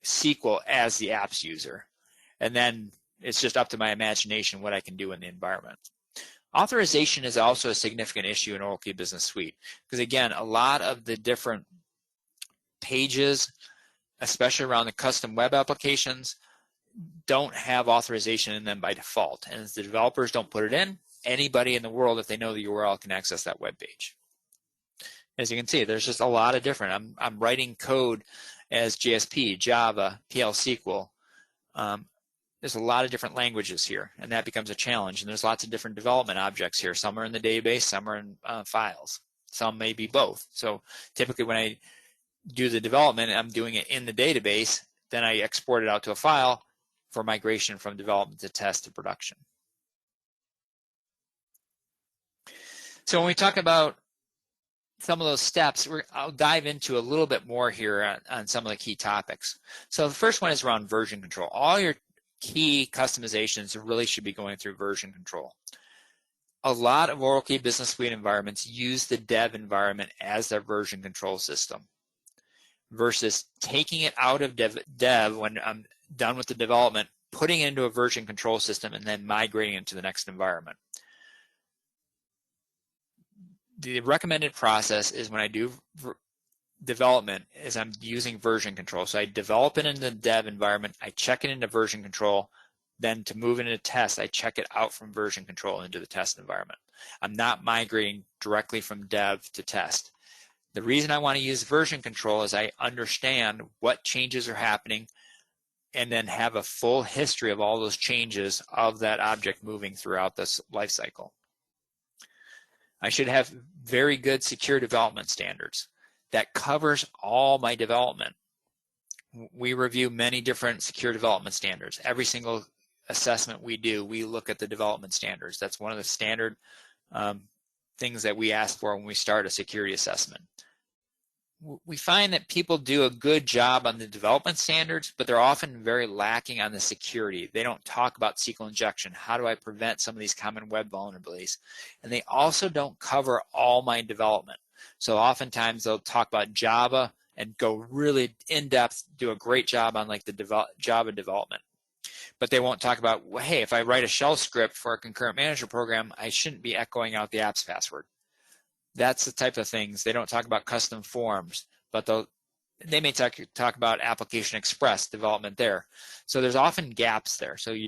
Speaker 2: SQL as the apps user. And then it's just up to my imagination what I can do in the environment. Authorization is also a significant issue in Oracle Business Suite, because again, a lot of the different pages, especially around the custom web applications, don't have authorization in them by default. And if the developers don't put it in, anybody in the world, if they know the URL, can access that web page. As you can see, there's just a lot of different. I'm writing code as JSP, Java, PL SQL. There's a lot of different languages here, and that becomes a challenge. And there's lots of different development objects here. Some are in the database, some are in files. Some may be both. So typically when I do the development, I'm doing it in the database, then I export it out to a file for migration from development to test to production. So when we talk about some of those steps, I'll dive into a little bit more here on some of the key topics. So the first one is around version control. All your key customizations really should be going through version control. A lot of Oracle Business Suite environments use the dev environment as their version control system versus taking it out of dev when I'm done with the development, putting it into a version control system, and then migrating it to the next environment. The recommended process is when I do development is I'm using version control. So I develop it in the dev environment, I check it into version control, then to move into test, I check it out from version control into the test environment. I'm not migrating directly from dev to test. The reason I want to use version control is I understand what changes are happening and then have a full history of all those changes of that object moving throughout this lifecycle. I should have very good secure development standards that covers all my development. We review many different secure development standards. Every single assessment we do, we look at the development standards. That's one of the standard things that we ask for when we start a security assessment. We find that people do a good job on the development standards, but they're often very lacking on the security. They don't talk about SQL injection. How do I prevent some of these common web vulnerabilities? And they also don't cover all my development. So oftentimes they'll talk about Java and go really in-depth, do a great job on like the Java development. But they won't talk about, well, hey, if I write a shell script for a concurrent manager program, I shouldn't be echoing out the app's password. That's the type of things. They don't talk about custom forms, but they may talk about Application Express development there. So there's often gaps there. So you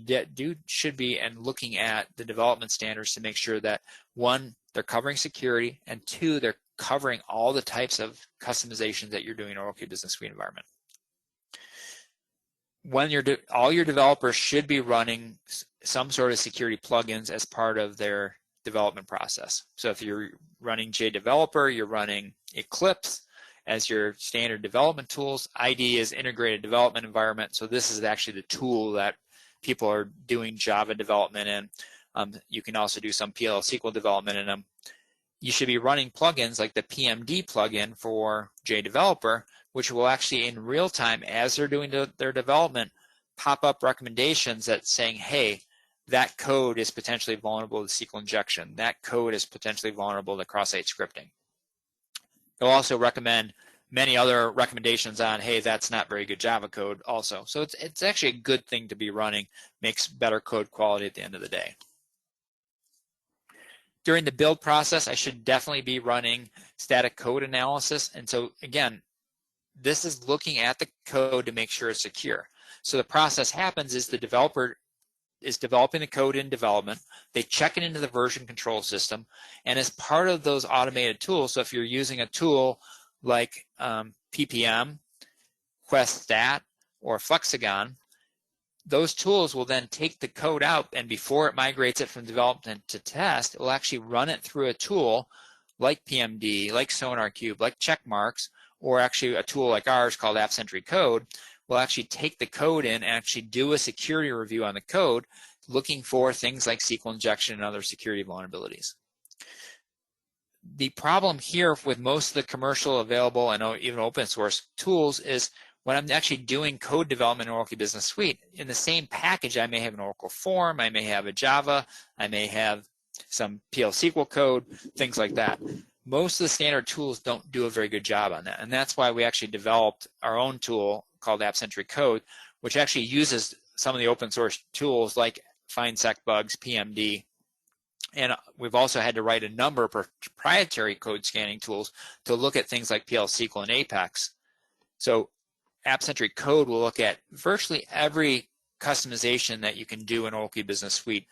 Speaker 2: should be looking at the development standards to make sure that, one, they're covering security, and two, they're covering all the types of customizations that you're doing in Oracle Business Suite environment. When all your developers should be running some sort of security plugins as part of their development process. So if you're running JDeveloper, you're running Eclipse as your standard development tools. IDE is integrated development environment. So this is actually the tool that people are doing Java development in. You can also do some PL SQL development in them. You should be running plugins like the PMD plugin for JDeveloper, which will actually in real time, as they're doing their development, pop up recommendations that saying, hey, that code is potentially vulnerable to SQL injection. That code is potentially vulnerable to cross-site scripting. They'll also recommend many other recommendations on, hey, that's not very good Java code also. So it's actually a good thing to be running, makes better code quality at the end of the day. During the build process, I should definitely be running static code analysis. And so again, this is looking at the code to make sure it's secure. So the process happens is the developer is developing the code in development. They check it into the version control system. And as part of those automated tools, so if you're using a tool like PPM, QuestStat, or Flexagon, those tools will then take the code out, and before it migrates it from development to test, it will actually run it through a tool like PMD, like SonarQube, like Checkmarks, or actually a tool like ours called AppCentric Code will actually take the code in and actually do a security review on the code, looking for things like SQL injection and other security vulnerabilities. The problem here with most of the commercial available and even open source tools is when I'm actually doing code development in Oracle Business Suite, in the same package I may have an Oracle form, I may have a Java, I may have some PL SQL code, things like that. Most of the standard tools don't do a very good job on that, and that's why we actually developed our own tool called AppCentric Code, which actually uses some of the open source tools like FindSecBugs, PMD, and we've also had to write a number of proprietary code scanning tools to look at things like PL SQL and Apex. So AppCentric Code will look at virtually every customization that you can do in Oracle Business Suite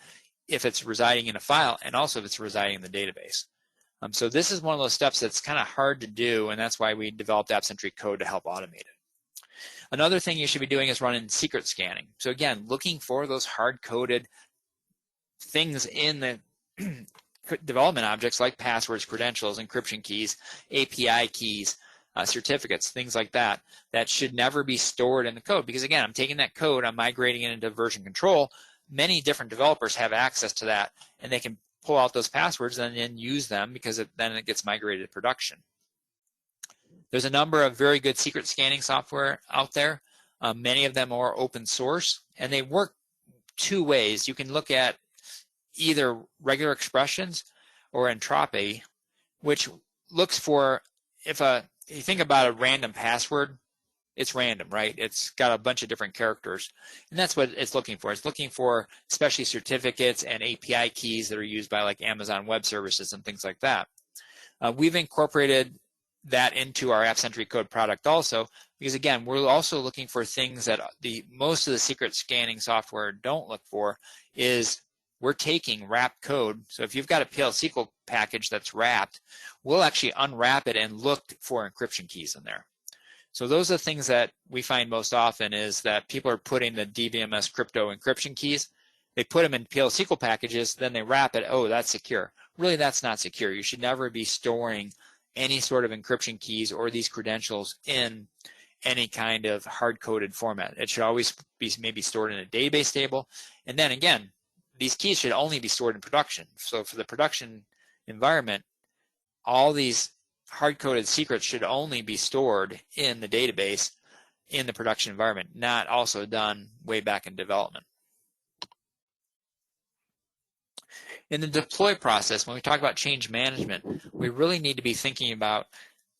Speaker 2: if it's residing in a file and also if it's residing in the database. So this is one of those steps that's kind of hard to do, and that's why we developed AppCentric Code to help automate it. Another thing you should be doing is running secret scanning. So again, looking for those hard-coded things in the development objects like passwords, credentials, encryption keys, API keys, certificates, things like that, that should never be stored in the code. Because again, I'm taking that code, I'm migrating it into version control. Many different developers have access to that, and they can pull out those passwords and then use them because then it gets migrated to production. There's a number of very good secret scanning software out there. Many of them are open source, and they work two ways. You can look at either regular expressions or entropy, which looks for if you think about a random password, it's random, right? It's got a bunch of different characters, and that's what it's looking for. It's looking for especially certificates and API keys that are used by like Amazon Web Services and things like that. We've incorporated that into our AppCentric Code product also, because again, we're also looking for things that most of the secret scanning software don't look for. Is we're taking wrapped code. So if you've got a PL SQL package that's wrapped, we'll actually unwrap it and look for encryption keys in there. So those are the things that we find most often is that people are putting the DBMS crypto encryption keys. They put them in PL SQL packages, then they wrap it. Oh, that's secure. Really, that's not secure. You should never be storing any sort of encryption keys or these credentials in any kind of hard-coded format. It should always be maybe stored in a database table. And then again, these keys should only be stored in production. So for the production environment, all these hard-coded secrets should only be stored in the database in the production environment, not also done way back in development. In the deploy process, when we talk about change management, we really need to be thinking about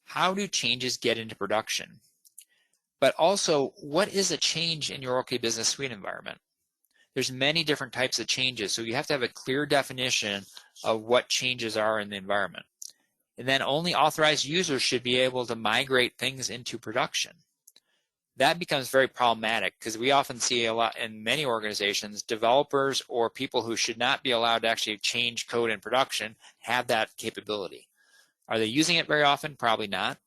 Speaker 2: how do changes get into production? But also, what is a change in your Oracle Business Suite environment? There's many different types of changes, so you have to have a clear definition of what changes are in the environment. And then only authorized users should be able to migrate things into production. That becomes very problematic because we often see a lot in many organizations, developers or people who should not be allowed to actually change code in production have that capability. Are they using it very often? Probably not.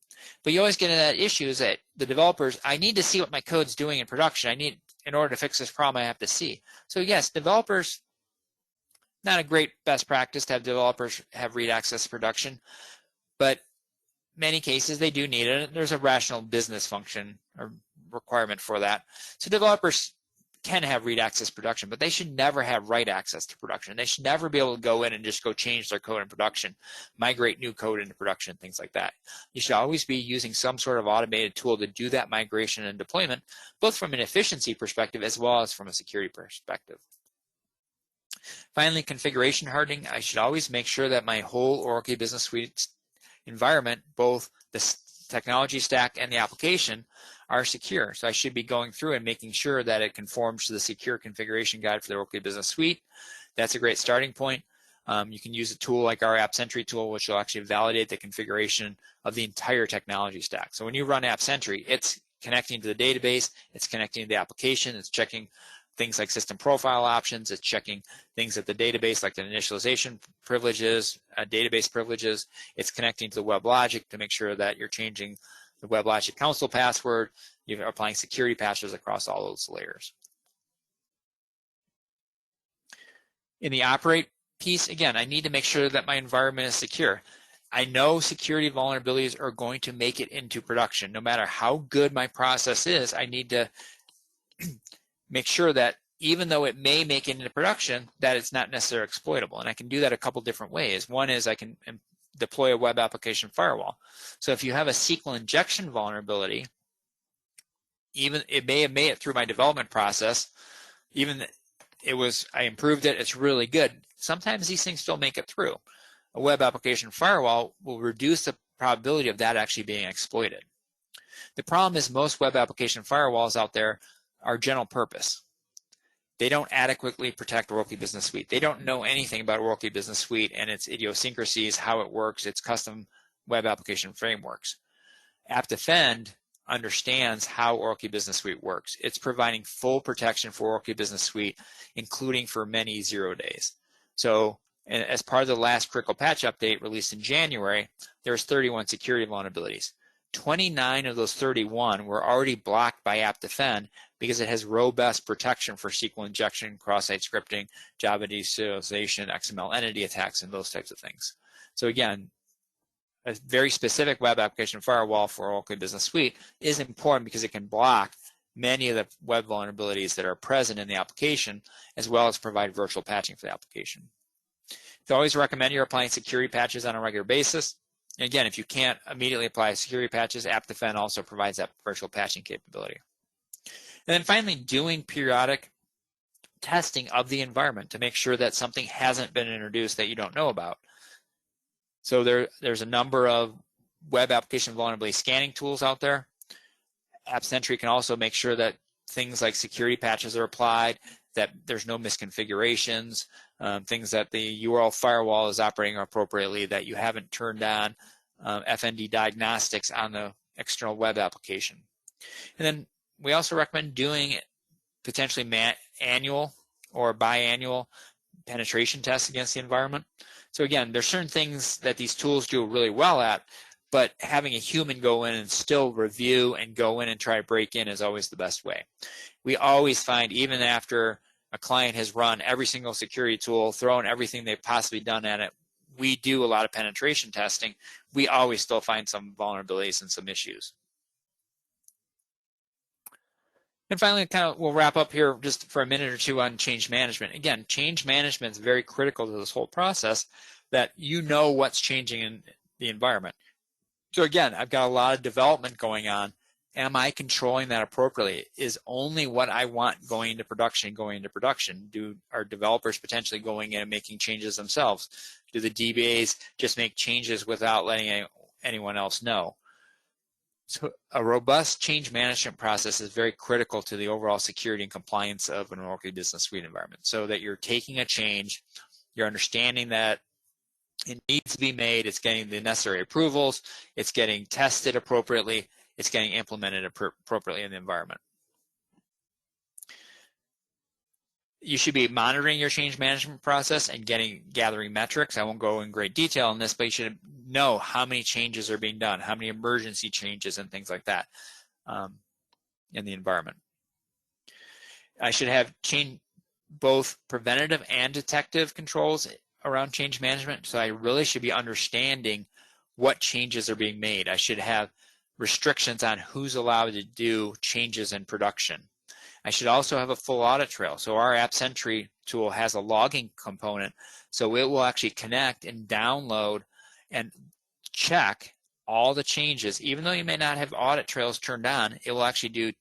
Speaker 2: But you always get into that issue is that the developers, I need to see what my code's doing in production. In order to fix this problem, I have to see. So yes, developers, not a great best practice to have developers have read access to production, but many cases they do need it. There's a rational business function or requirement for that. So developers can have read access production, but they should never have write access to production. They should never be able to go in and just go change their code in production, migrate new code into production, things like that. You should always be using some sort of automated tool to do that migration and deployment, both from an efficiency perspective as well as from a security perspective. Finally, configuration hardening. I should always make sure that my whole Oracle Business Suite environment, both the technology stack and the application, are secure. So I should be going through and making sure that it conforms to the secure configuration guide for the Oracle Business Suite. That's a great starting point. You can use a tool like our AppSentry tool, which will actually validate the configuration of the entire technology stack. So when you run AppSentry, it's connecting to the database, it's connecting to the application, it's checking things like system profile options, it's checking things at the database like the initialization privileges, database privileges, it's connecting to the WebLogic to make sure that you're changing the WebLogic console password, you're applying security patches across all those layers. In the operate piece, again, I need to make sure that my environment is secure. I know security vulnerabilities are going to make it into production. No matter how good my process is, I need to make sure that even though it may make it into production, that it's not necessarily exploitable. And I can do that a couple different ways. One is I can deploy a web application firewall. So if you have a SQL injection vulnerability, even it may have made it through my development process, even I improved it, it's really good. Sometimes these things still make it through. A web application firewall will reduce the probability of that actually being exploited. The problem is most web application firewalls out there are general purpose. They don't adequately protect Oracle Business Suite. They don't know anything about Oracle Business Suite and its idiosyncrasies, how it works, its custom web application frameworks. AppDefend understands how Oracle Business Suite works. It's providing full protection for Oracle Business Suite, including for many 0 days. So as part of the last critical patch update released in January, there's 31 security vulnerabilities. 29 of those 31 were already blocked by AppDefend because it has robust protection for SQL injection, cross-site scripting, Java deserialization, XML entity attacks, and those types of things. So again, a very specific web application firewall for Oracle Business Suite is important because it can block many of the web vulnerabilities that are present in the application, as well as provide virtual patching for the application. I always recommend you're applying security patches on a regular basis. And again, if you can't immediately apply security patches, AppDefend also provides that virtual patching capability. And then finally, doing periodic testing of the environment to make sure that something hasn't been introduced that you don't know about. So there's a number of web application vulnerability scanning tools out there. Appsentry can also make sure that things like security patches are applied, that there's no misconfigurations, things that the URL firewall is operating appropriately, that you haven't turned on FND diagnostics on the external web application. And then we also recommend doing potentially annual or biannual penetration tests against the environment. So again, there's certain things that these tools do really well at, but having a human go in and still review and go in and try to break in is always the best way. We always find, even after a client has run every single security tool, thrown everything they've possibly done at it, we do a lot of penetration testing, we always still find some vulnerabilities and some issues. And finally, we'll wrap up here just for a minute or two on change management. Again, change management is very critical to this whole process, that you know what's changing in the environment. So again, I've got a lot of development going on. Am I controlling that appropriately? Is only what I want going into production going into production? Are developers potentially going in and making changes themselves? Do the DBAs just make changes without letting anyone else know? So a robust change management process is very critical to the overall security and compliance of an Oracle Business Suite environment, so that you're taking a change, you're understanding that it needs to be made, it's getting the necessary approvals, it's getting tested appropriately, it's getting implemented appropriately in the environment. You should be monitoring your change management process and gathering metrics. I won't go in great detail on this, but you should know how many changes are being done, how many emergency changes and things like that in the environment. I should have both preventative and detective controls around change management. So I really should be understanding what changes are being made. I should have restrictions on who's allowed to do changes in production. I should also have a full audit trail. So our Appsentry tool has a logging component, so it will actually connect and download and check all the changes. Even though you may not have audit trails turned on, it will actually do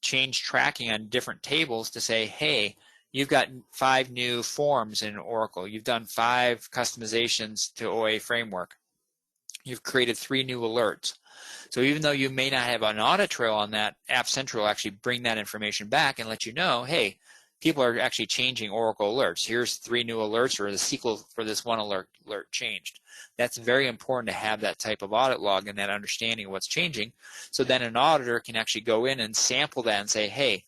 Speaker 2: change tracking on different tables to say, hey, you've got 5 new forms in Oracle. You've done 5 customizations to OA framework. You've created 3 new alerts. So even though you may not have an audit trail on that, Appsentry will actually bring that information back and let you know, hey, people are actually changing Oracle alerts. Here's 3 new alerts, or the SQL for this one alert changed. That's very important to have that type of audit log and that understanding of what's changing. So then an auditor can actually go in and sample that and say, hey,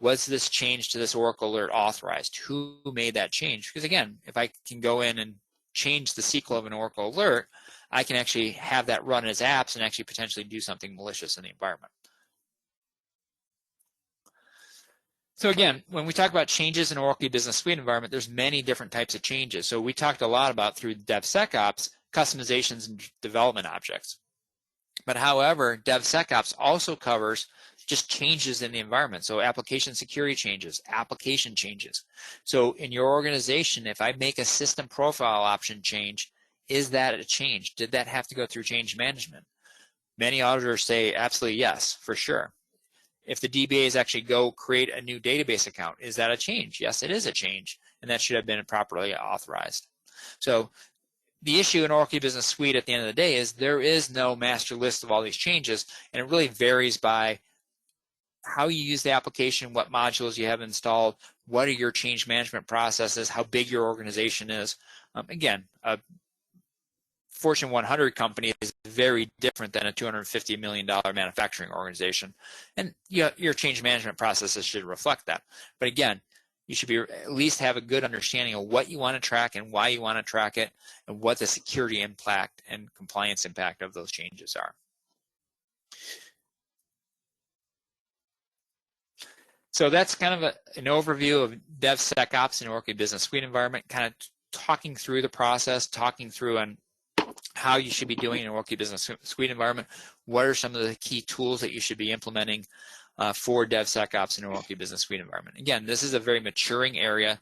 Speaker 2: was this change to this Oracle alert authorized? Who made that change? Because again, if I can go in and change the SQL of an Oracle alert, I can actually have that run as apps and actually potentially do something malicious in the environment. So again, when we talk about changes in Oracle Business Suite environment, there's many different types of changes. So we talked a lot about through DevSecOps, customizations and development objects. But however, DevSecOps also covers just changes in the environment. So application security changes, application changes. So in your organization, if I make a system profile option change, is that a change? Did that have to go through change management? Many auditors say absolutely yes, for sure. If the DBAs actually go create a new database account, is that a change? Yes, it is a change, and that should have been properly authorized. So the issue in Oracle Business Suite at the end of the day is there is no master list of all these changes, and it really varies by how you use the application, what modules you have installed, what are your change management processes, how big your organization is. Again, a Fortune 100 company is very different than a $250 million manufacturing organization. And your change management processes should reflect that. But again, you should at least have a good understanding of what you want to track and why you want to track it and what the security impact and compliance impact of those changes are. So that's kind of an overview of DevSecOps and Oracle Business Suite environment, kind of talking through the process, talking through on how you should be doing in an Oracle Business Suite environment. What are some of the key tools that you should be implementing for DevSecOps in an Oracle Business Suite environment? Again, this is a very maturing area.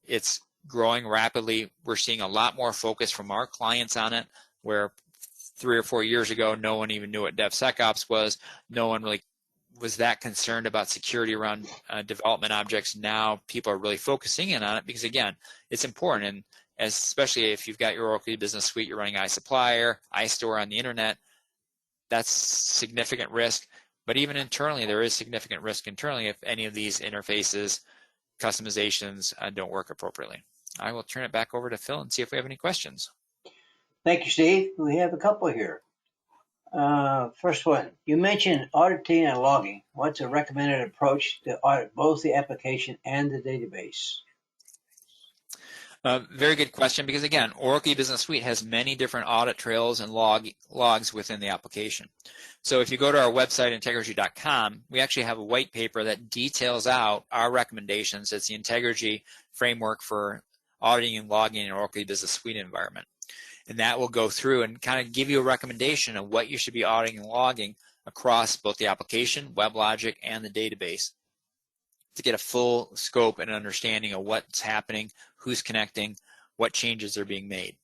Speaker 2: It's growing rapidly. We're seeing a lot more focus from our clients on it, where 3 or 4 years ago, no one even knew what DevSecOps was. No one really was that concerned about security around development objects. Now people are really focusing in on it because, again, it's important. And especially if you've got your Oracle Business Suite, you're running iSupplier, iStore on the internet, that's significant risk. But even internally, there is significant risk internally if any of these interfaces, customizations don't work appropriately. I will turn it back over to Phil and see if we have any questions.
Speaker 1: Thank you, Steve. We have a couple here. First one, you mentioned auditing and logging. What's a recommended approach to audit both the application and the database?
Speaker 2: Very good question, because again, Oracle Business Suite has many different audit trails and logs within the application. So if you go to our website, integrity.com, we actually have a white paper that details out our recommendations. It's the Integrity framework for auditing and logging in Oracle Business Suite environment. And that will go through and kind of give you a recommendation of what you should be auditing and logging across both the application, WebLogic, and the database to get a full scope and understanding of what's happening, who's connecting, what changes are being made.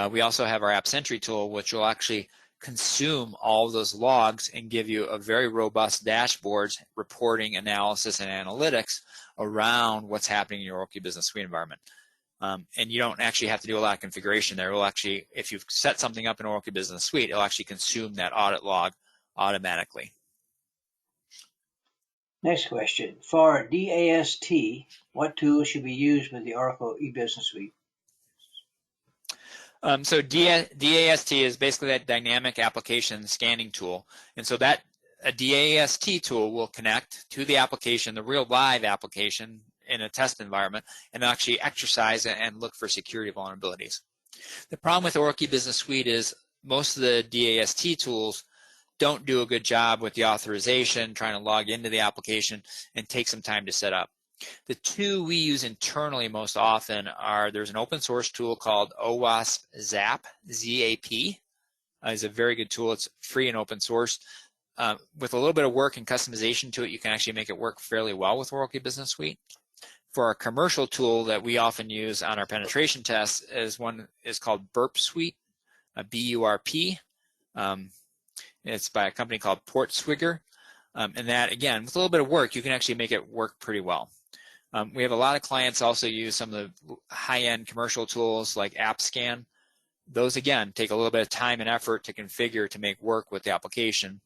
Speaker 2: We also have our Appsentry tool, which will actually consume all of those logs and give you a very robust dashboards, reporting, analysis, and analytics around what's happening in your Oracle Business Suite environment. And you don't actually have to do a lot of configuration there. It will actually, if you've set something up in Oracle Business Suite, it'll actually consume that audit log automatically.
Speaker 1: Next question. For DAST, what tools should be used with the Oracle eBusiness Suite?
Speaker 2: So DAST is basically that dynamic application scanning tool. And so that a DAST tool will connect to the application, the real live application in a test environment, and actually exercise and look for security vulnerabilities. The problem with Oracle Business Suite is most of the DAST tools don't do a good job with the authorization, trying to log into the application, and take some time to set up. The two we use internally most often are, there's an open source tool called OWASP ZAP, Z-A-P. Is a very good tool. It's free and open source. With a little bit of work and customization to it, you can actually make it work fairly well with Oracle Business Suite. For our commercial tool that we often use on our penetration tests is called Burp Suite, B-U-R-P. It's by a company called Portswigger. And that, again, with a little bit of work, you can actually make it work pretty well. We have a lot of clients also use some of the high-end commercial tools like AppScan. Those, again, take a little bit of time and effort to configure to make work with the application.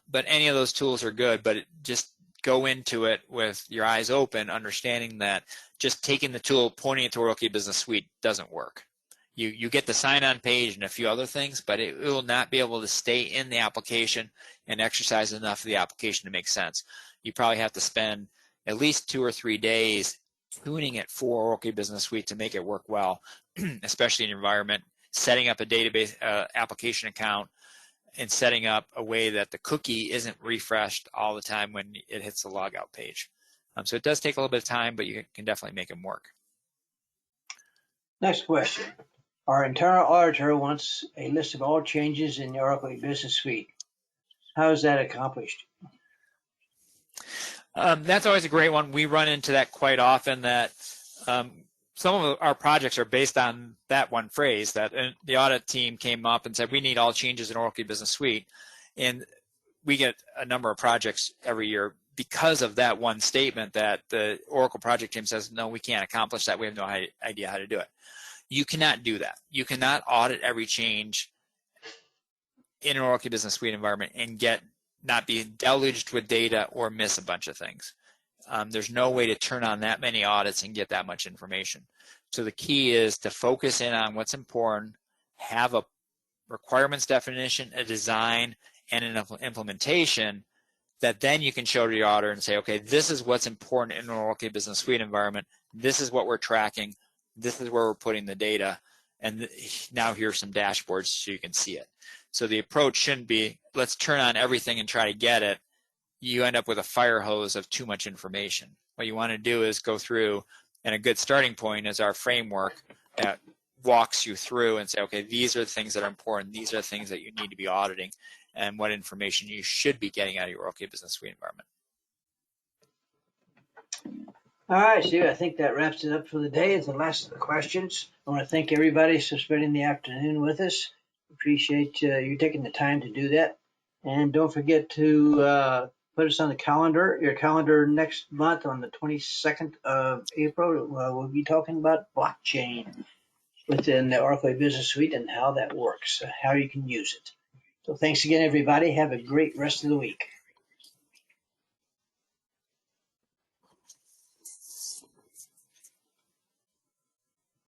Speaker 2: But any of those tools are good, but just go into it with your eyes open, understanding that just taking the tool, pointing it to Oracle Business Suite doesn't work. You get the sign-on page and a few other things, but it will not be able to stay in the application and exercise enough of the application to make sense. You probably have to spend at least 2 or 3 days tuning it for Oracle Business Suite to make it work well, especially in your environment, setting up a database application account, and setting up a way that the cookie isn't refreshed all the time when it hits the logout page. So it does take a little bit of time, but you can definitely make them work.
Speaker 1: Next question. Our internal auditor wants a list of all changes in the Oracle Business Suite. How is that accomplished?
Speaker 2: That's always a great one. We run into that quite often, that some of our projects are based on that one phrase, that the audit team came up and said, we need all changes in Oracle Business Suite. And we get a number of projects every year because of that one statement, that the Oracle project team says, no, we can't accomplish that. We have no idea how to do it. You cannot do that. You cannot audit every change in an Oracle Business Suite environment and not be deluged with data or miss a bunch of things. There's no way to turn on that many audits and get that much information. So the key is to focus in on what's important, have a requirements definition, a design, and an implementation that then you can show to the auditor and say, okay, this is what's important in an Oracle Business Suite environment. This is what we're tracking. This is where we're putting the data. And now here's some dashboards so you can see it. So the approach shouldn't be, let's turn on everything and try to get it. You end up with a fire hose of too much information. What you want to do is go through, and a good starting point is our framework that walks you through and say, okay, these are the things that are important. These are the things that you need to be auditing, and what information you should be getting out of your Oracle Business Suite environment.
Speaker 1: All right, Steve, I think that wraps it up for the day. It's the last of the questions. I want to thank everybody for spending the afternoon with us. Appreciate you taking the time to do that. And don't forget to put us on the calendar, your calendar next month on the 22nd of April. We'll be talking about blockchain within the Oracle Business Suite and how that works, how you can use it. So thanks again, everybody. Have a great rest of the week.